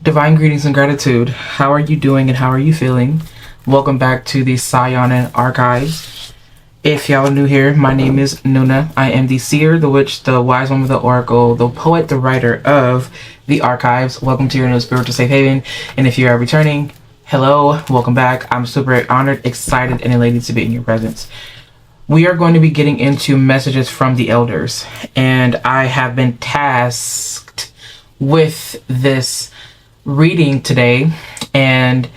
Divine greetings and gratitude. How are you doing and how are you feeling? Welcome back to the Saiyonan archives. If y'all are new here, my name is Nuna. I am the seer, the witch, the wise woman of the oracle, the poet, the writer of the archives. Welcome to your new spiritual safe haven. And if you are returning, hello, welcome back. I'm super honored, excited, and elated to be in your presence. We are going to be getting into messages from the elders, and I have been tasked with this reading today, and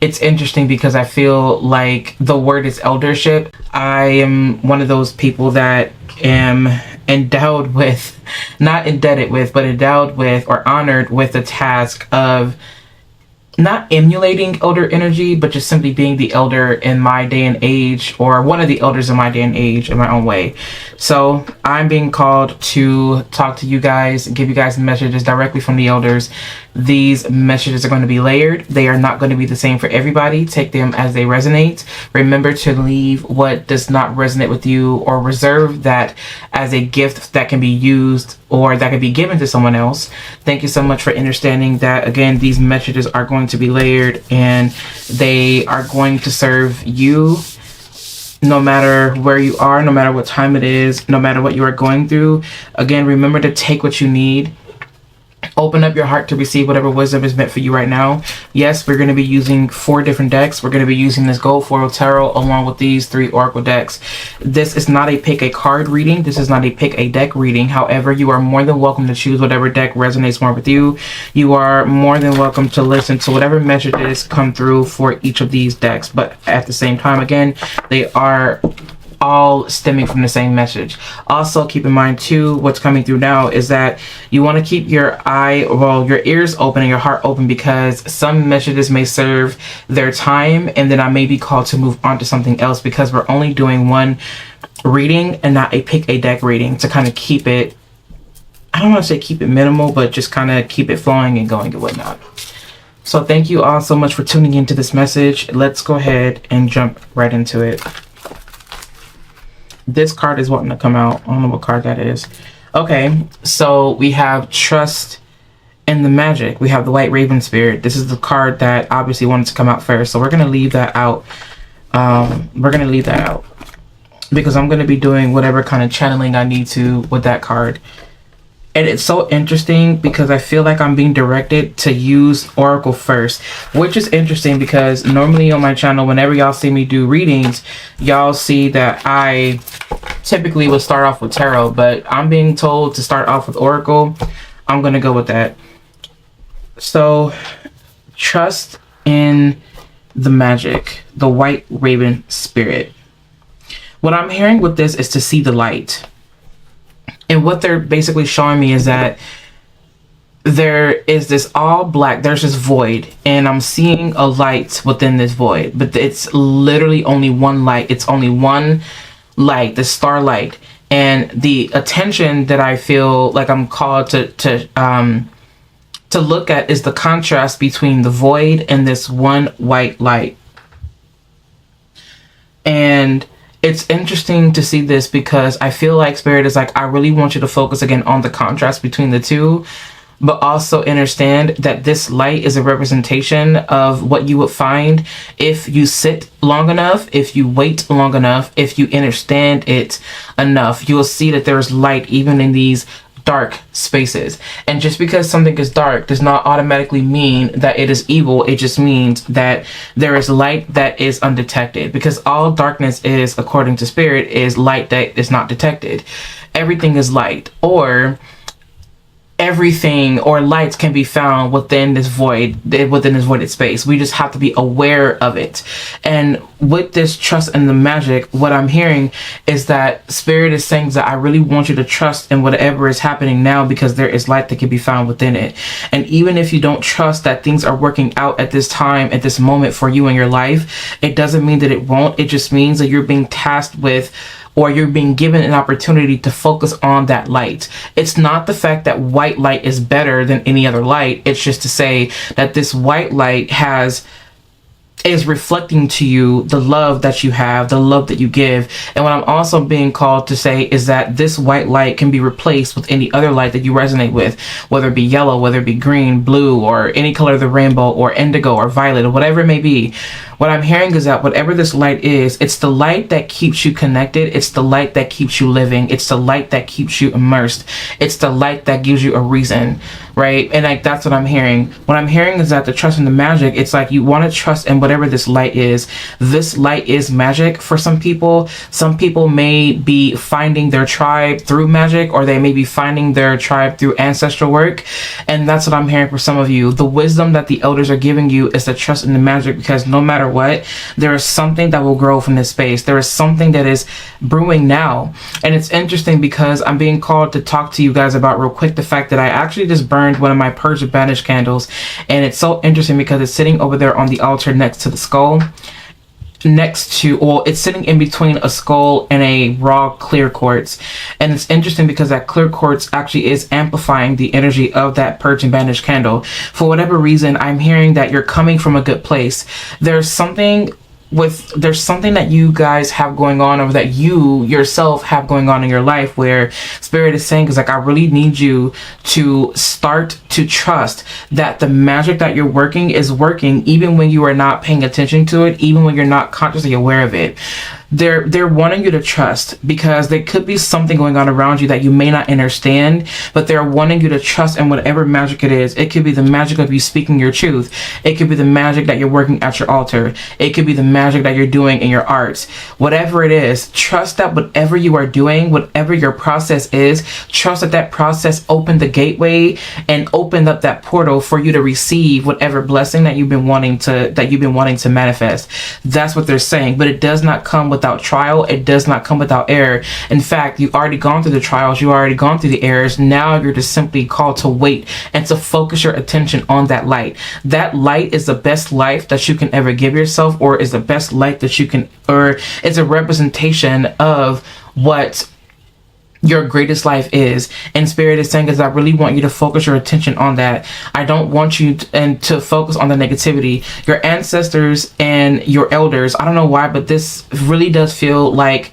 it's interesting because I feel like the word is eldership. I am one of those people that am endowed with, not indebted with, but endowed with or honored with the task of not emulating elder energy, but just simply being the elder in my day and age, or one of the elders in my day and age in my own way. So I'm being called to talk to you guys, give you guys messages directly from the elders. These messages are going to be layered. They are not going to be the same for everybody. Take them as they resonate. Remember to leave what does not resonate with you, or reserve that as a gift that can be used or that can be given to someone else. Thank you so much for understanding that, again, these messages are going to be layered and they are going to serve you no matter where you are, no matter what time it is, no matter what you are going through. Again, remember to take what you need. Open up your heart to receive whatever wisdom is meant for you right now. Yes, we're going to be using 4 different decks. We're going to be using this Gold Foil Tarot along with these 3 Oracle decks. This is not a pick a card reading. This is not a pick a deck reading. However, you are more than welcome to choose whatever deck resonates more with you. You are more than welcome to listen to whatever messages come through for each of these decks. But at the same time, again, they are all stemming from the same message. Also, keep in mind too, what's coming through now is that you want to keep your your ears open and your heart open, because some messages may serve their time and then I may be called to move on to something else, because we're only doing one reading and not a pick a deck reading, to kind of keep it, I don't want to say keep it minimal, but just kind of keep it flowing and going and whatnot. So thank you all so much for tuning into this message. Let's go ahead and jump right into it. This card is wanting to come out. I don't know what card that is. Okay, so we have Trust in the Magic. We have the White Raven Spirit. This is the card that obviously wanted to come out first. So we're going to leave that out. We're going to leave that out because I'm going to be doing whatever kind of channeling I need to with that card. And it's so interesting because I feel like I'm being directed to use Oracle first, which is interesting because normally on my channel, whenever y'all see me do readings, y'all see that I typically would start off with Tarot, but I'm being told to start off with Oracle. I'm going to go with that. So, Trust in the Magic, the White Raven Spirit. What I'm hearing with this is to see the light. And what they're basically showing me is that there is this all black, there's this void, and I'm seeing a light within this void, but it's literally only one light. It's only one light, the starlight. And the attention that I feel like I'm called to look at is the contrast between the void and this one white light. And it's interesting to see this because I feel like Spirit is like, I really want you to focus again on the contrast between the two, but also understand that this light is a representation of what you would find if you sit long enough, if you wait long enough, if you understand it enough. You will see that there is light even in these dark spaces. And just because something is dark does not automatically mean that it is evil. It just means that there is light that is undetected, because all darkness is, according to Spirit, is light that is not detected. Everything is light, or everything or lights can be found within this voided space. We just have to be aware of it. And with this Trust in the Magic, what I'm hearing is that Spirit is saying that I really want you to trust in whatever is happening now, because there is light that can be found within it. And even if you don't trust that things are working out at this time, at this moment for you in your life, it doesn't mean that it won't. It just means that you're being tasked with, or you're being given an opportunity to focus on that light. It's not the fact that white light is better than any other light. It's just to say that this white light has is reflecting to you the love that you have, the love that you give. And what I'm also being called to say is that this white light can be replaced with any other light that you resonate with, whether it be yellow, whether it be green, blue, or any color of the rainbow, or indigo, or violet, or whatever it may be. What I'm hearing is that whatever this light is, it's the light that keeps you connected. It's the light that keeps you living. It's the light that keeps you immersed. It's the light that gives you a reason, right? And like, that's what I'm hearing. What I'm hearing is that the trust in the magic, it's like you want to trust in whatever this light is. This light is magic for some people. Some people may be finding their tribe through magic, or they may be finding their tribe through ancestral work. And that's what I'm hearing for some of you. The wisdom that the elders are giving you is to trust in the magic, because no matter what, there is something that will grow from this space. There is something that is brewing now. And it's interesting because I'm being called to talk to you guys about real quick the fact that I actually just burned one of my purge banished candles, and it's so interesting because it's sitting over there on the altar next to the skull, it's sitting in between a skull and a raw clear quartz. And it's interesting because that clear quartz actually is amplifying the energy of that purge and banish candle. For whatever reason, I'm hearing that you're coming from a good place. There's something that you guys have going on, or that you yourself have going on in your life, where Spirit is saying is like, I really need you to start to trust that the magic that you're working is working, even when you are not paying attention to it, even when you're not consciously aware of it. They're wanting you to trust, because there could be something going on around you that you may not understand, but they're wanting you to trust in whatever magic it is. It could be the magic of you speaking your truth. It could be the magic that you're working at your altar. It could be the magic that you're doing in your arts. Whatever it is, trust that whatever you are doing, whatever your process is, trust that that process opened the gateway and opened up that portal for you to receive whatever blessing that you've been wanting to manifest. That's what they're saying. But it does not come without trial. It does not come without error. In fact, you've already gone through the trials. You've already gone through the errors. Now you're just simply called to wait and to focus your attention on that light. That light is the best life that you can ever give yourself, or is the best light that you can, or is a representation of what your greatest life is. And Spirit is saying is, I really want you to focus your attention on that. I don't want you to focus on the negativity. Your ancestors and your elders, I don't know why, but this really does feel like,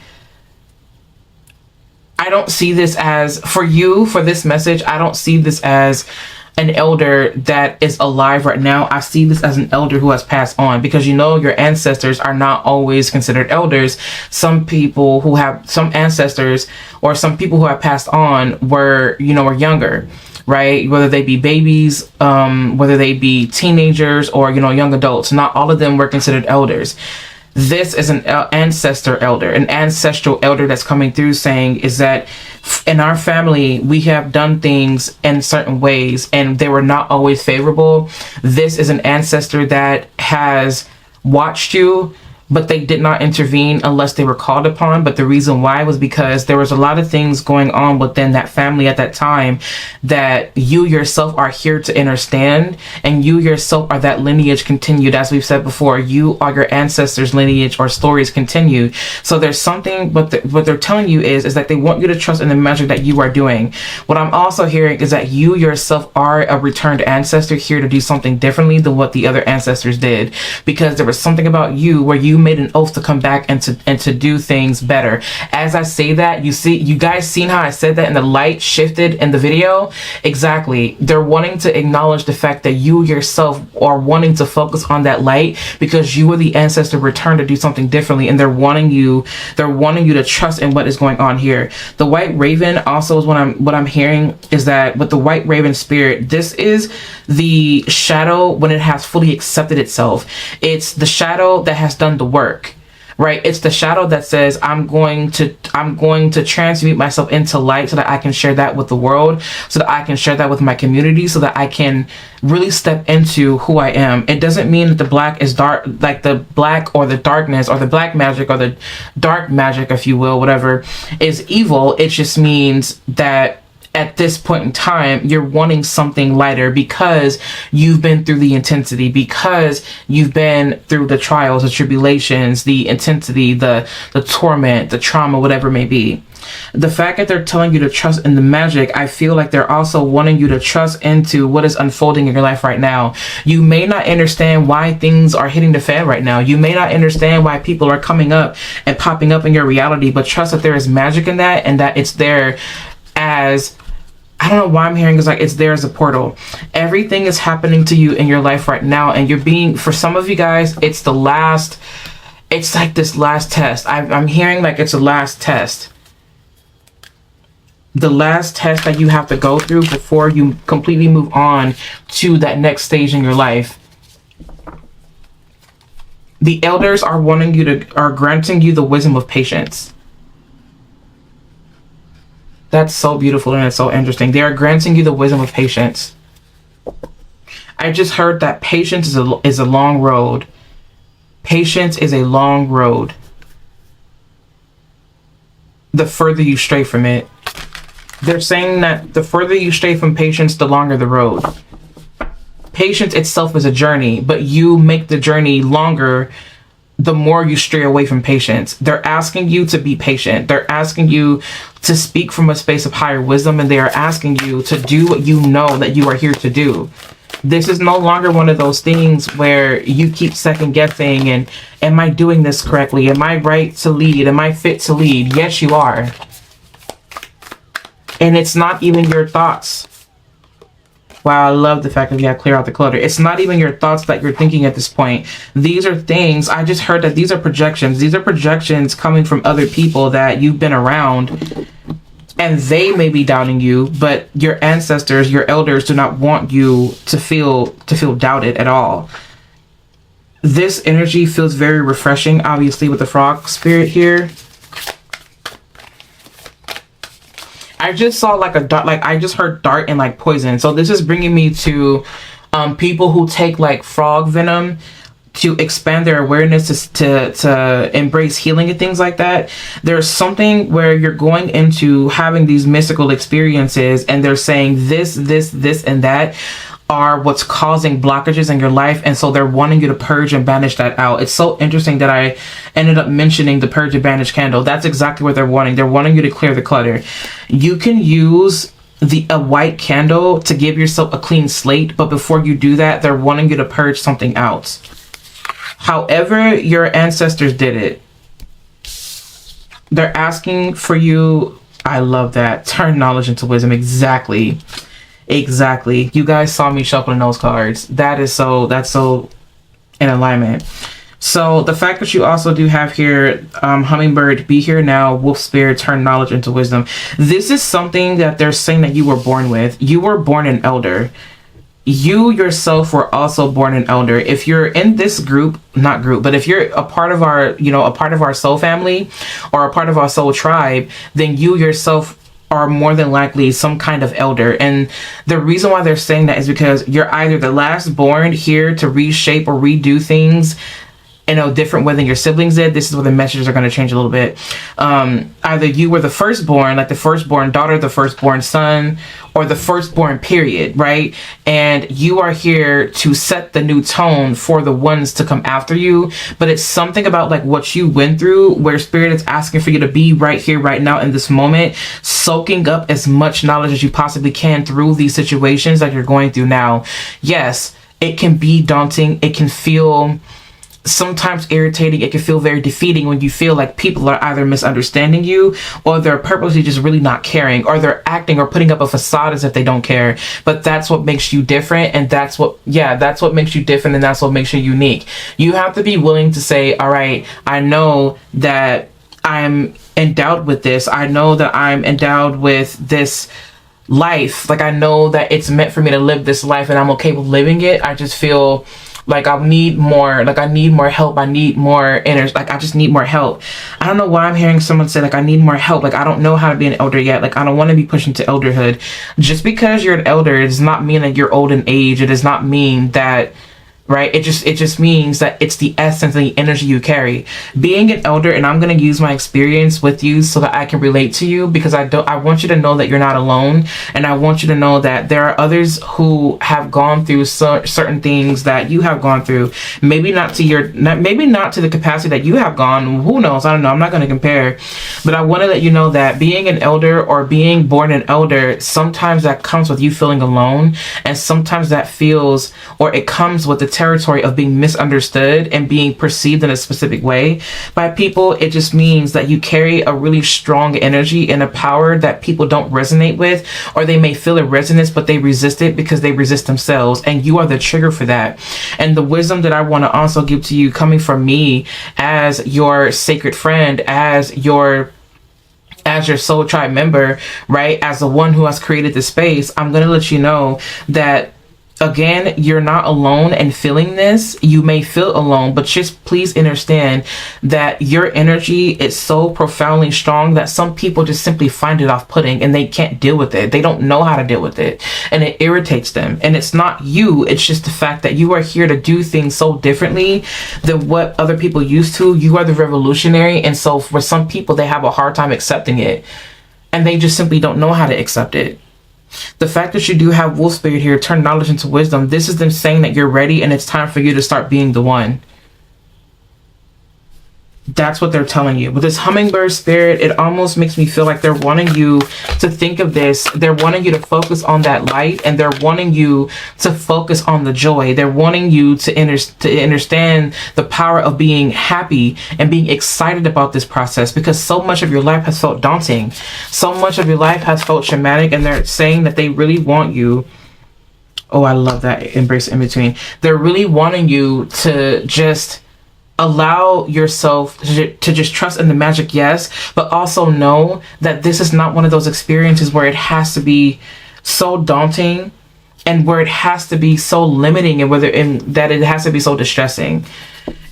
I don't see this as, for you, for this message, I don't see this as an elder that is alive right now. I see this as an elder who has passed on, because you know your ancestors are not always considered elders. Some people who have some ancestors, or some people who have passed on, were younger, right? Whether they be babies, whether they be teenagers, or young adults. Not all of them were considered elders. This is an ancestral elder that's coming through, saying is that in our family, we have done things in certain ways and they were not always favorable. This is an ancestor that has watched you, but they did not intervene unless they were called upon. But the reason why was because there was a lot of things going on within that family at that time that you yourself are here to understand, and you yourself are that lineage continued. As we've said before, you are your ancestors' lineage or stories continued. So there's something, what they're telling you is that they want you to trust in the magic that you are doing. What I'm also hearing is that you yourself are a returned ancestor here to do something differently than what the other ancestors did, because there was something about you where you made an oath to come back and to do things better. As I say that, you guys seen how I said that and the light shifted in the video? Exactly. They're wanting to acknowledge the fact that you yourself are wanting to focus on that light, because you were the ancestor returned to do something differently, and they're wanting you to trust in what is going on here. The white raven also is what I'm hearing is that with the white raven spirit, this is the shadow when it has fully accepted itself. It's the shadow that has done the work, right? It's the shadow that says, I'm going to transmute myself into light so that I can share that with the world, so that I can share that with my community, so that I can really step into who I am. It doesn't mean that the black is dark, like the black or the darkness or the black magic or the dark magic, if you will, whatever, is evil. It just means that at this point in time, you're wanting something lighter because you've been through the intensity, because you've been through the trials, the tribulations, the intensity, the torment, the trauma, whatever it may be. The fact that they're telling you to trust in the magic, I feel like they're also wanting you to trust into what is unfolding in your life right now. You may not understand why things are hitting the fan right now. You may not understand why people are coming up and popping up in your reality, but trust that there is magic in that, and that it's there as, I don't know why I'm hearing, it's like it's there as a portal. Everything is happening to you in your life right now, and you're being, for some of you guys, it's like this last test. I'm hearing like it's a last test. The last test that you have to go through before you completely move on to that next stage in your life. The elders are granting you the wisdom of patience. That's so beautiful and it's so interesting. They are granting you the wisdom of patience. I just heard that patience is a long road. Patience is a long road. The further you stray from it. They're saying that the further you stray from patience, the longer the road. Patience itself is a journey, but you make the journey longer the more you stray away from patience. They're asking you to be patient. They're asking you to speak from a space of higher wisdom, and they are asking you to do what you know that you are here to do. This is no longer one of those things where you keep second guessing and, am I doing this correctly? Am I right to lead? Am I fit to lead? Yes, you are. And it's not even your thoughts. Wow, I love the fact that you have clear out the clutter. It's not even your thoughts that you're thinking at this point. These are things, I just heard that these are projections. These are projections coming from other people that you've been around, and they may be doubting you, but your ancestors, your elders do not want you to feel doubted at all. This energy feels very refreshing, obviously, with the frog spirit here. I just saw like a dart, like I just heard dart and like poison. So this is bringing me to people who take like frog venom to expand their awareness to embrace healing and things like that. There's something where you're going into having these mystical experiences, and they're saying this, and that are what's causing blockages in your life, and so they're wanting you to purge and banish that out. It's so interesting that I ended up mentioning the purge and banish candle. That's exactly what they're wanting. They're wanting you to clear the clutter. You can use a white candle to give yourself a clean slate, but before you do that, they're wanting you to purge something out. However your ancestors did it, they're asking for you. I love that. Turn knowledge into wisdom. Exactly. You guys saw me shuffling those cards. That's so in alignment. So the fact that you also do have here hummingbird, be here now, wolf spirit, turn knowledge into wisdom. This is something that they're saying that you were born with. You were born an elder. You yourself were also born an elder. If you're in this group, not group, but if you're a part of our, a part of our soul family or a part of our soul tribe, then you yourself are more than likely some kind of elder. And the reason why they're saying that is because you're either the last born here to reshape or redo things in a different way than your siblings did. This is where the messages are going to change a little bit. Either you were the firstborn, like the firstborn daughter, the firstborn son, or the firstborn period, right? And you are here to set the new tone for the ones to come after you. But it's something about like what you went through where spirit is asking for you to be right here, right now in this moment, soaking up as much knowledge as you possibly can through these situations that you're going through now. Yes, it can be daunting. It can feel sometimes irritating. It can feel very defeating when you feel like people are either misunderstanding you, or they're purposely just really not caring, or they're acting or putting up a facade as if they don't care. But that's what makes you different, and that's what makes you different, and that's what makes you unique. You have to be willing to say, all right, I know that I'm endowed with this. I know that I'm endowed with this life. Like I know that it's meant for me to live this life, and I'm okay with living it. I just feel like I need more, like I need more help. I need more energy. Like I just need more help. I don't know why I'm hearing someone say like I need more help. Like I don't know how to be an elder yet. Like I don't want to be pushed into elderhood. Just because you're an elder, it does not mean that you're old in age. It does not mean that right? It just means that it's the essence and the energy you carry. Being an elder, and I'm going to use my experience with you so that I can relate to you, because I want you to know that you're not alone, and I want you to know that there are others who have gone through certain things that you have gone through. Maybe not to maybe not to the capacity that you have gone. Who knows? I don't know. I'm not going to compare, but I want to let you know that being an elder or being born an elder, sometimes that comes with you feeling alone, and sometimes that feels, or it comes with the territory of being misunderstood and being perceived in a specific way by people. It just means that you carry a really strong energy and a power that people don't resonate with, or they may feel a resonance, but they resist it because they resist themselves, and you are the trigger for that. And the wisdom that I want to also give to you, coming from me as your sacred friend, as your soul tribe member, right, as the one who has created the space, I'm going to let you know that, again, you're not alone in feeling this. You may feel alone, but just please understand that your energy is so profoundly strong that some people just simply find it off-putting and they can't deal with it. They don't know how to deal with it, and it irritates them. And it's not you. It's just the fact that you are here to do things so differently than what other people used to. You are the revolutionary, and so for some people, they have a hard time accepting it, and they just simply don't know how to accept it. The fact that you do have wolf spirit here, turn knowledge into wisdom, this is them saying that you're ready and it's time for you to start being the one. That's what they're telling you. With this hummingbird spirit, it almost makes me feel like they're wanting you to think of this. They're wanting you to focus on that light, and they're wanting you to focus on the joy. They're wanting you to understand the power of being happy and being excited about this process, because so much of your life has felt daunting. So much of your life has felt traumatic, and they're saying that they really want you. Oh, I love that embrace in between. They're really wanting you to just allow yourself to just trust in the magic, yes, but also know that this is not one of those experiences where it has to be so daunting and where it has to be so limiting, and that it has to be so distressing.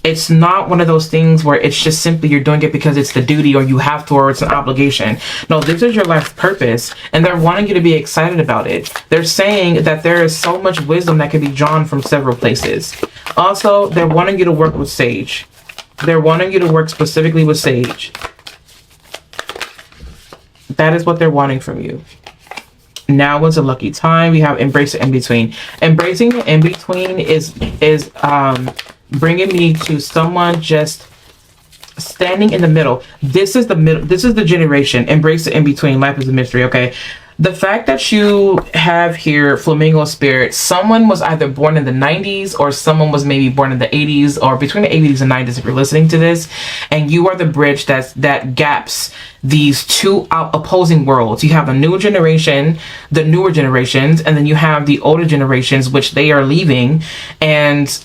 It's not one of those things where it's just simply you're doing it because it's the duty, or you have to, or it's an obligation. No, this is your life's purpose, and they're wanting you to be excited about it. They're saying that there is so much wisdom that can be drawn from several places. Also, they're wanting you to work with sage. They're wanting you to work specifically with sage. That is what they're wanting from you. Now is a lucky time. We have embrace the in-between. Embracing the in-between is bringing me to someone just standing in the middle. This is the middle. This is the generation. Embrace the in-between. Life is a mystery. Okay. The fact that you have here flamingo spirit, someone was either born in the 90s, or someone was maybe born in the 80s, or between the 80s and 90s if you're listening to this, and you are the bridge that gaps these two opposing worlds. You have the new generation, the newer generations, and then you have the older generations, which they are leaving, and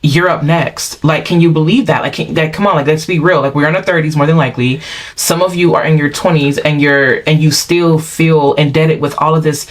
you're up next. Like, can you believe that? Like, come on, like, let's be real. Like, we're in our 30s more than likely. Some of you are in your 20s, and you still feel indebted with all of this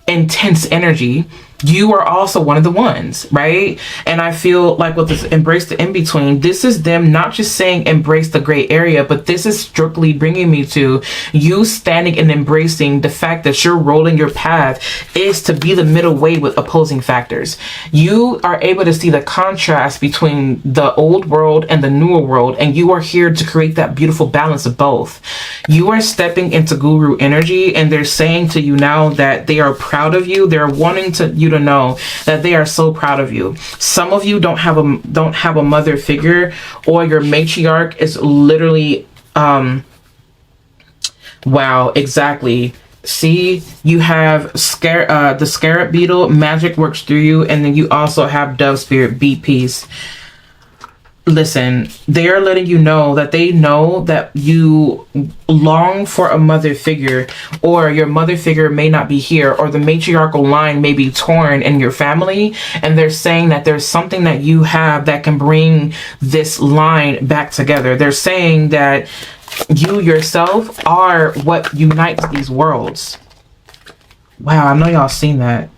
intense energy. You are also one of the ones, right? And I feel like with this embrace the in-between, this is them not just saying embrace the gray area, but this is strictly bringing me to you standing and embracing the fact that you're rolling your path is to be the middle way with opposing factors. You are able to see the contrast between the old world and the newer world, and you are here to create that beautiful balance of both. You are stepping into guru energy, and they're saying to you now that they are proud of you. They're wanting you to know that they are so proud of you. Some of you don't have a mother figure, or your matriarch is literally wow, exactly. See, you have the scarab beetle, magic works through you, and then you also have dove spirit, be peace. Listen, they are letting you know that they know that you long for a mother figure, or your mother figure may not be here, or the matriarchal line may be torn in your family, and they're saying that there's something that you have that can bring this line back together. They're saying that you yourself are what unites these worlds. Wow, I know y'all seen that.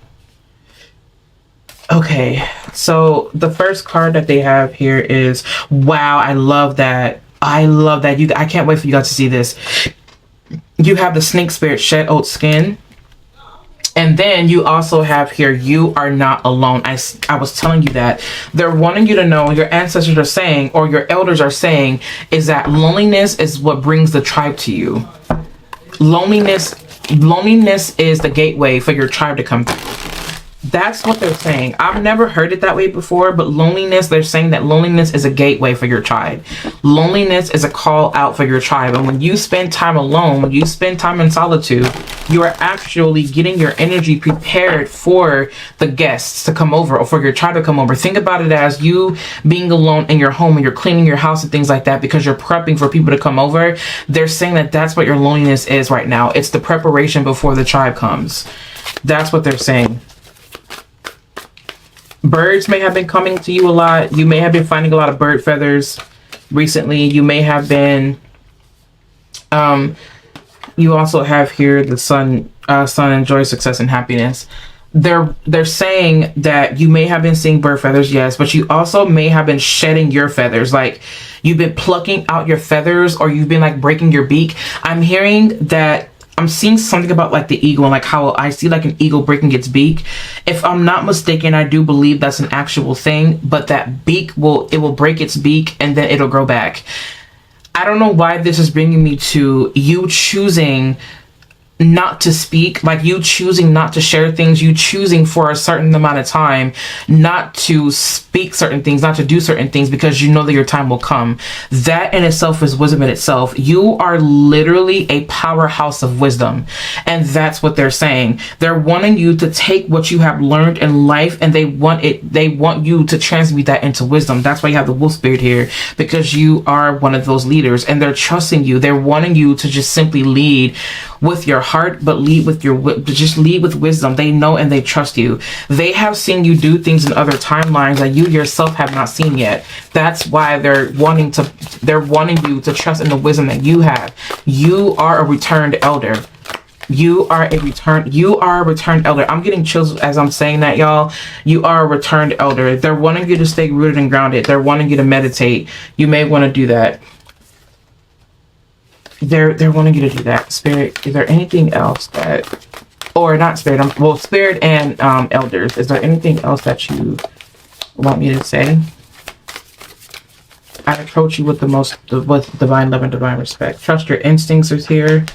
Okay, so the first card that they have here is, wow, I love that. I love that. I can't wait for you guys to see this. You have the snake spirit, shed old skin. And then you also have here, you are not alone. I was telling you that. They're wanting you to know, your ancestors are saying, or your elders are saying, is that loneliness is what brings the tribe to you. Loneliness is the gateway for your tribe to come through. That's what they're saying. I've never heard it that way before, but loneliness, they're saying that loneliness is a gateway for your tribe. Loneliness is a call out for your tribe. And when you spend time alone, when you spend time in solitude, you are actually getting your energy prepared for the guests to come over, or for your tribe to come over. Think about it as you being alone in your home and you're cleaning your house and things like that because you're prepping for people to come over. They're saying that that's what your loneliness is right now. It's the preparation before the tribe comes. That's what they're saying. Birds may have been coming to you a lot. You may have been finding a lot of bird feathers recently. You may have been, you also have here the sun and joy, success, and happiness. They're saying that you may have been seeing bird feathers, yes, but you also may have been shedding your feathers. Like you've been plucking out your feathers, or you've been like breaking your beak. I'm hearing that. I'm seeing something about like the eagle and like how I see like an eagle breaking its beak. If I'm not mistaken, I do believe that's an actual thing, but that beak will break its beak and then it'll grow back. I don't know why this is bringing me to you choosing not to speak, like you choosing not to share things, you choosing for a certain amount of time not to speak certain things, not to do certain things, because you know that your time will come. That in itself is wisdom in itself. You are literally a powerhouse of wisdom, and that's what they're saying. They're wanting you to take what you have learned in life, and they want you to transmute that into wisdom. That's why you have the wolf spirit here, because you are one of those leaders, and they're trusting you. They're wanting you to just simply lead with your heart, but lead with wisdom. They know and they trust you. They have seen you do things in other timelines that you yourself have not seen yet. That's why they're wanting you to trust in the wisdom that you have. You are a returned elder. You are a returned elder. I'm getting chills as I'm saying that, y'all. You are a returned elder. They're wanting you to stay rooted and grounded. They're wanting you to meditate. You may want to do that. They're wanting you to do that. Spirit, is there anything else that, or not spirit, spirit and elders, is there anything else that you want me to say? I approach you with with divine love and divine respect. Trust your instincts is here.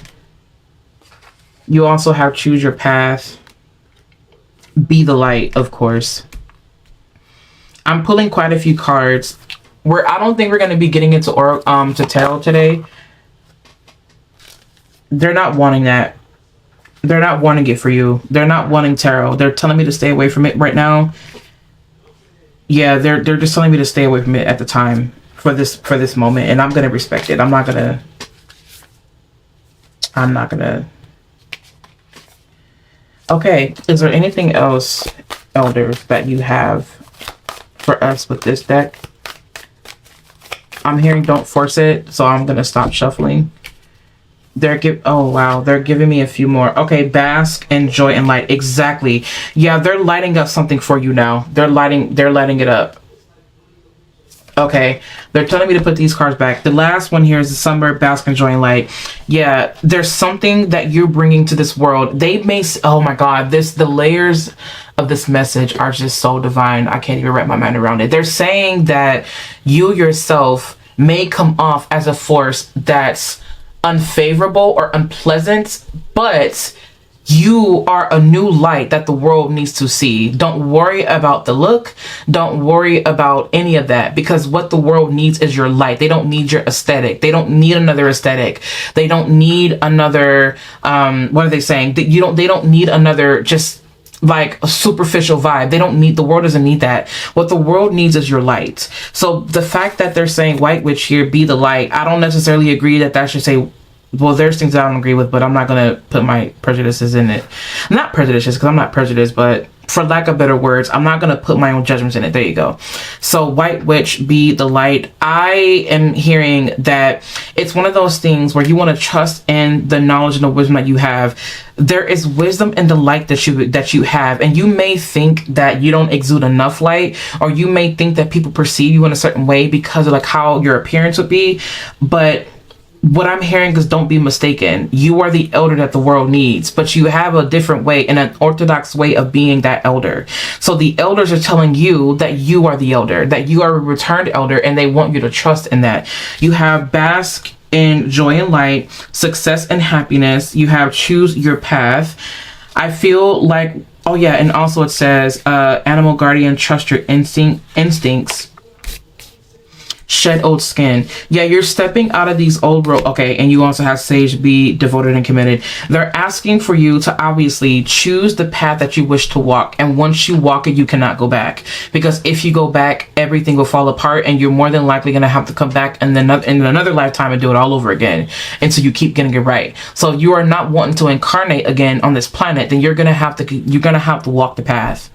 You also have choose your path. Be the light, of course. I'm pulling quite a few cards. I don't think we're going to be getting into to tarot today. They're not wanting that. They're not wanting it for you. They're not wanting tarot. They're telling me to stay away from it right now. Yeah, they're just telling me to stay away from it at the time for this moment, and I'm gonna respect it. I'm not gonna. Okay, is there anything else, elders, that you have for us with this deck? I'm hearing don't force it, so I'm gonna stop shuffling. They're giving me a few more. Okay, bask in joy and light. Exactly. Yeah, they're lighting up something for you now. They're lighting it up. Okay, they're telling me to put these cards back. The last one here is the summer, bask in joy and light. Yeah, there's something that you're bringing to this world. They may, oh my God, the layers of this message are just so divine. I can't even wrap my mind around it. They're saying that you yourself may come off as a force that's unfavorable or unpleasant, but you are a new light that the world needs to see. Don't worry about the look. Don't worry about any of that, because what the world needs is your light. They don't need your aesthetic. They don't need another aesthetic. They don't need another what are they saying? They don't need another just like a superficial vibe. The world doesn't need that. What the world needs is your light. So the fact that they're saying white witch here, be the light, I don't necessarily agree that should say, well, there's things that I don't agree with, but I'm not going to put my prejudices in it. Not prejudices, because I'm not prejudiced, but for lack of better words, I'm not going to put my own judgments in it. There you go. So white witch, be the light. I am hearing that it's one of those things where you want to trust in the knowledge and the wisdom that you have. There is wisdom in the light that you have, and you may think that you don't exude enough light, or you may think that people perceive you in a certain way because of like how your appearance would be, but what I'm hearing is, don't be mistaken. You are the elder that the world needs, but you have a different way, and an orthodox way of being that elder. So the elders are telling you that you are the elder, that you are a returned elder, and they want you to trust in that. You have bask in joy and light, success and happiness. You have choose your path. I feel like, oh yeah, and also it says, animal guardian, trust your instincts. Shed old skin. Yeah, you're stepping out of these old okay, and you also have sage, be devoted and committed. They're asking for you to obviously choose the path that you wish to walk, and once you walk it, you cannot go back, because if you go back, everything will fall apart, and you're more than likely going to have to come back and then in another lifetime and do it all over again until you keep getting it right. So if you are not wanting to incarnate again on this planet, then you're gonna have to walk the path.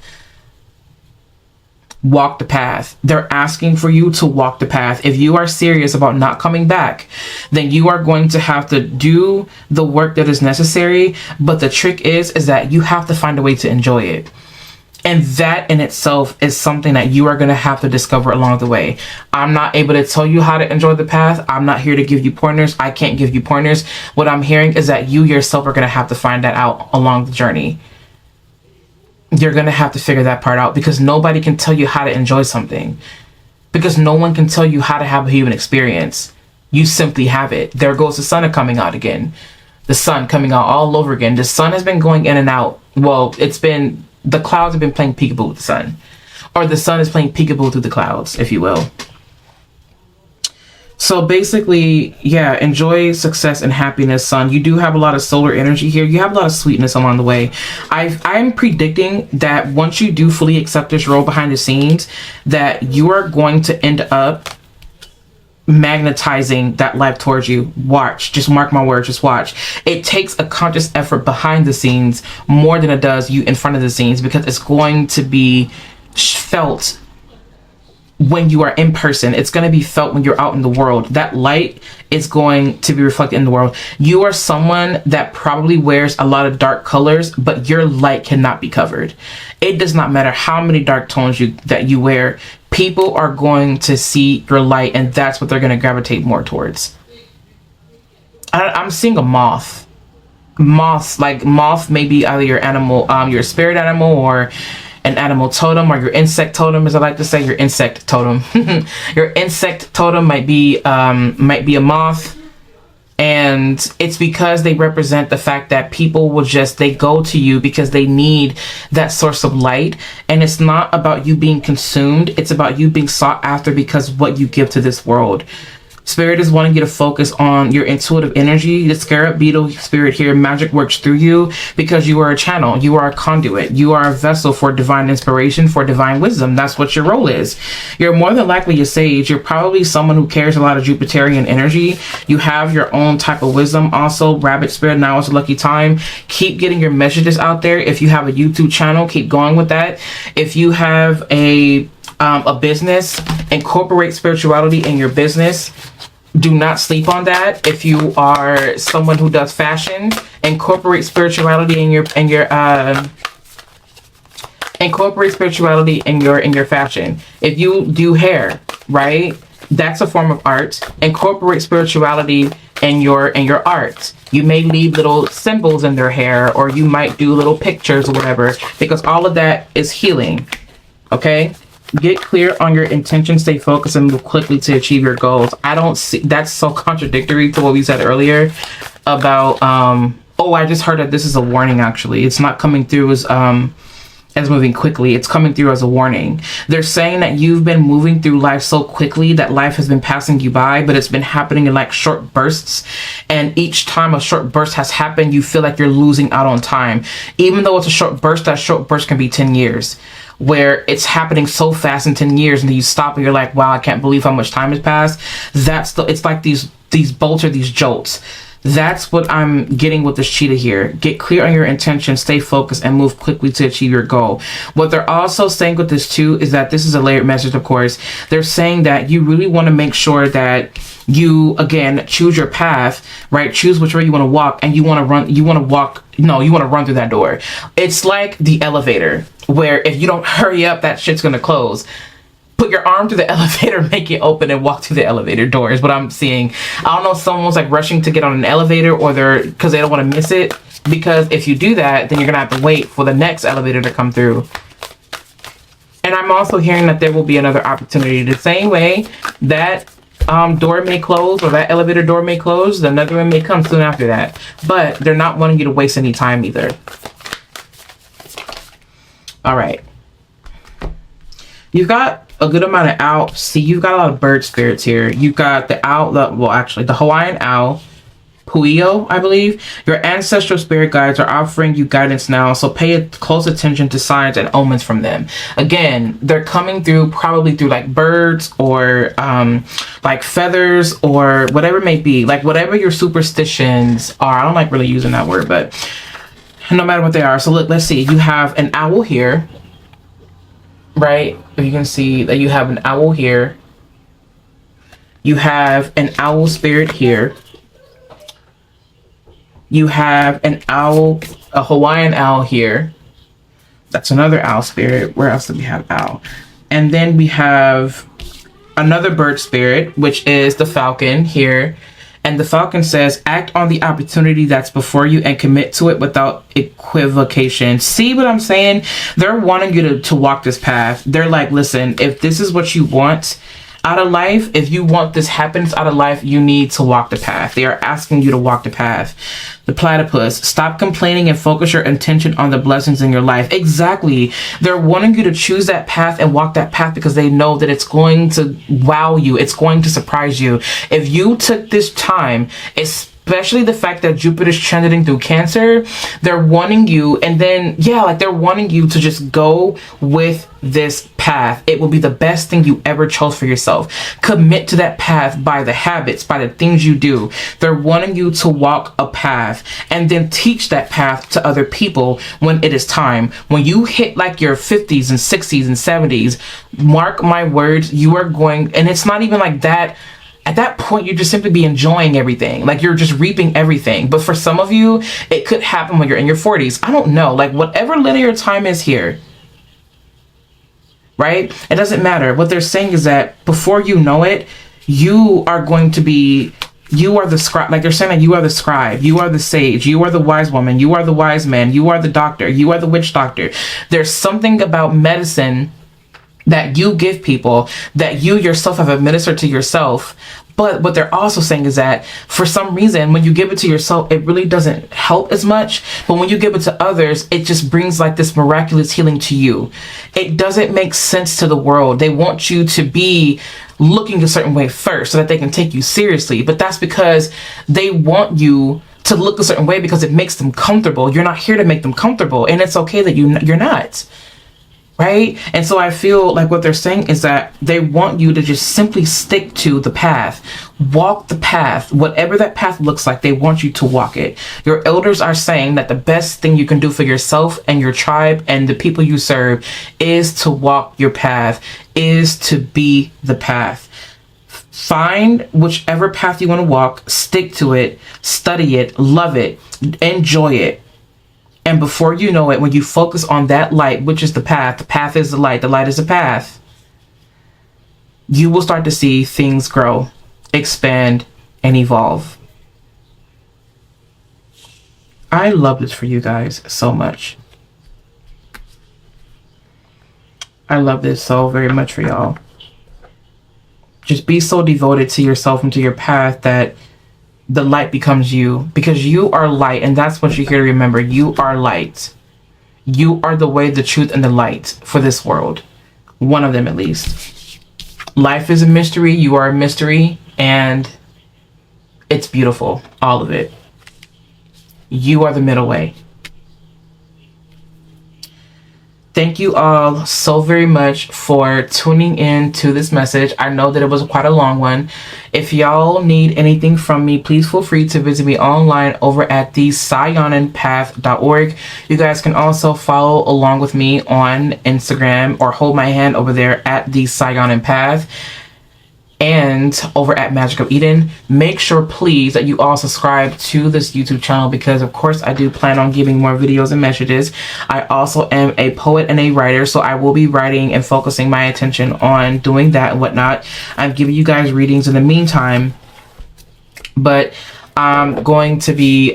Walk the path. They're asking for you to walk the path. If you are serious about not coming back, then you are going to have to do the work that is necessary. But the trick is that you have to find a way to enjoy it. And that in itself is something that you are going to have to discover along the way. I'm not able to tell you how to enjoy the path. I'm not here to give you pointers. I can't give you pointers. What I'm hearing is that you yourself are going to have to find that out along the journey. You're going to have to figure that part out, because nobody can tell you how to enjoy something, because no one can tell you how to have a human experience. You simply have it. There goes the sun coming out again. The sun coming out all over again. The sun has been going in and out. Well, the clouds have been playing peekaboo with the sun, or the sun is playing peekaboo through the clouds, if you will. So basically, yeah, enjoy success and happiness, son. You do have a lot of solar energy here. You have a lot of sweetness along the way. I'm predicting that once you do fully accept this role behind the scenes, that you are going to end up magnetizing that life towards you. Watch. Just mark my words. Just watch. It takes a conscious effort behind the scenes more than it does you in front of the scenes, because it's going to be felt when you are in person. It's going to be felt when you're out in the world. That light is going to be reflected in the world. You are someone that probably wears a lot of dark colors, but your light cannot be covered. It does not matter how many dark tones that you wear. People are going to see your light, and that's what they're going to gravitate more towards. I'm seeing a moth. Moths, like moth may be either your animal, your spirit animal, or an animal totem, or your insect totem, as I like to say. Your insect totem. Your insect totem might be a moth, and it's because they represent the fact that people will they go to you because they need that source of light. And it's not about you being consumed, it's about you being sought after because of what you give to this world. Spirit is wanting you to focus on your intuitive energy. The scarab beetle spirit here, magic works through you because you are a channel. You are a conduit. You are a vessel for divine inspiration, for divine wisdom. That's what your role is. You're more than likely a sage. You're probably someone who carries a lot of Jupiterian energy. You have your own type of wisdom. Also, rabbit spirit, now is a lucky time. Keep getting your messages out there. If you have a YouTube channel, keep going with that. If you have a business, incorporate spirituality in your business. Do not sleep on that. If you are someone who does fashion, incorporate spirituality in your fashion. If you do hair, right? That's a form of art. Incorporate spirituality in your art. You may leave little symbols in their hair, or you might do little pictures or whatever, because all of that is healing. Okay? Get clear on your intention, stay focused, and move quickly to achieve your goals. I don't see, that's so contradictory to what we said earlier about, oh, I just heard that this is a warning, actually. It's not coming through as moving quickly. It's coming through as a warning. They're saying that you've been moving through life so quickly that life has been passing you by, but it's been happening in like short bursts. And each time a short burst has happened, you feel like you're losing out on time. Even though it's a short burst, that short burst can be 10 years. Where it's happening so fast in 10 years, and then you stop and you're like, wow, I can't believe how much time has passed. It's like these bolts or these jolts. That's what I'm getting with this cheetah here. Get clear on your intention, stay focused, and move quickly to achieve your goal. What they're also saying with this too is that this is a layered message, of course. They're saying that you really want to make sure that you, again, choose your path, right? Choose which way you want to walk, and you want to run through that door. It's like the elevator, where if you don't hurry up, that shit's going to close. put your arm through the elevator, make it open, and walk through the elevator door is what I'm seeing. I don't know if someone's like rushing to get on an elevator, or they're because they don't want to miss it. Because if you do that, then you're gonna have to wait for the next elevator to come through. And I'm also hearing that there will be another opportunity. The same way that door may close, or that elevator door may close, another one may come soon after that. But they're not wanting you to waste any time either. All right. You've got a good amount of owl. See, you've got a lot of bird spirits here. You've got the owl, well, actually, the Hawaiian owl, Puio, I believe. Your ancestral spirit guides are offering you guidance now, so pay close attention to signs and omens from them. Again, they're coming through probably through like birds, or like feathers, or whatever it may be. Like whatever your superstitions are. I don't like really using that word, but no matter what they are. So look, let's see. You have an owl here, right? You can see that you have an owl here. You have an owl spirit here. You have an owl, a Hawaiian owl here. That's another owl spirit. Where else do we have owl? And then we have another bird spirit, which is the falcon here. And the falcon says, act on the opportunity that's before you and commit to it without equivocation. See what I'm saying? They're wanting you to walk this path. They're like, listen, if this is what you want out of life, if you want this happens out of life, you need to walk the path. They are asking you to walk the path. The platypus, stop complaining and focus your attention on the blessings in your life. Exactly. They're wanting you to choose that path and walk that path because they know that it's going to wow you. It's going to surprise you. If you took this time, especially the fact that Jupiter's transiting through Cancer, they're wanting you, and then, yeah, like they're wanting you to just go with this path. It will be the best thing you ever chose for yourself. Commit to that path by the habits, by the things you do. They're wanting you to walk a path and then teach that path to other people when it is time. When you hit like your 50s and 60s and 70s, mark my words, you are going, and it's not even like that. At that point, you just simply be enjoying everything. Like you're just reaping everything. But for some of you, it could happen when you're in your 40s. I don't know. Like whatever linear time is here, right? It doesn't matter. What they're saying is that before you know it, you are going to be, you are the scribe. Like they're saying that you are the scribe. You are the sage. You are the wise woman. You are the wise man. You are the doctor. You are the witch doctor. There's something about medicine that you give people that you yourself have administered to yourself. But what they're also saying is that for some reason, when you give it to yourself, it really doesn't help as much. But when you give it to others, it just brings like this miraculous healing to you. It doesn't make sense to the world. They want you to be looking a certain way first so that they can take you seriously. But that's because they want you to look a certain way because it makes them comfortable. You're not here to make them comfortable. And it's okay that you're not. Right? And so I feel like what they're saying is that they want you to just simply stick to the path. Walk the path. Whatever that path looks like, they want you to walk it. Your elders are saying that the best thing you can do for yourself and your tribe and the people you serve is to walk your path, is to be the path. Find whichever path you want to walk, stick to it, study it, love it, enjoy it. And before you know it, when you focus on that light, which is the path is the light is the path, you will start to see things grow, expand, and evolve. I love this for you guys so much. I love this so very much for y'all. Just be so devoted to yourself and to your path that the light becomes you, because you are light, and that's what you're here to remember. You are light. You are the way, the truth, and the light for this world. One of them at least. Life is a mystery. You are a mystery, and it's beautiful. All of it. You are the middle way. Thank you all so very much for tuning in to this message. I know that it was quite a long one. If y'all need anything from me, please feel free to visit me online over at the SaiyonanPath.org. You guys can also follow along with me on Instagram or hold my hand over there at the Saiyonan Path. and over at Magic of Eden. Make sure please that you all subscribe to this YouTube channel, because of course I do plan on giving more videos and messages. I also am a poet and a writer, so I will be writing and focusing my attention on doing that and whatnot. I'm giving you guys readings in the meantime, but I'm going to be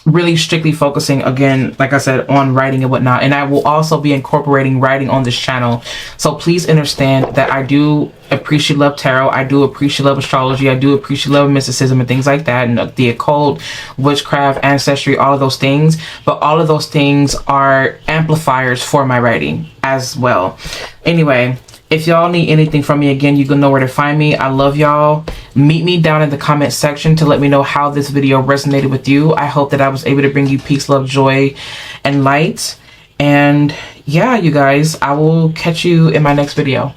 really strictly focusing, again, like I said, on writing and whatnot. And I will also be incorporating writing on this channel. So please understand that I do appreciate love tarot. I do appreciate love astrology. I do appreciate love mysticism and things like that, and the occult, witchcraft, ancestry, all of those things. But all of those things are amplifiers for my writing as well. Anyway, if y'all need anything from me, again, you can know where to find me. I love y'all. Meet me down in the comment section to let me know how this video resonated with you. I hope that I was able to bring you peace, love, joy, and light. And yeah, you guys, I will catch you in my next video.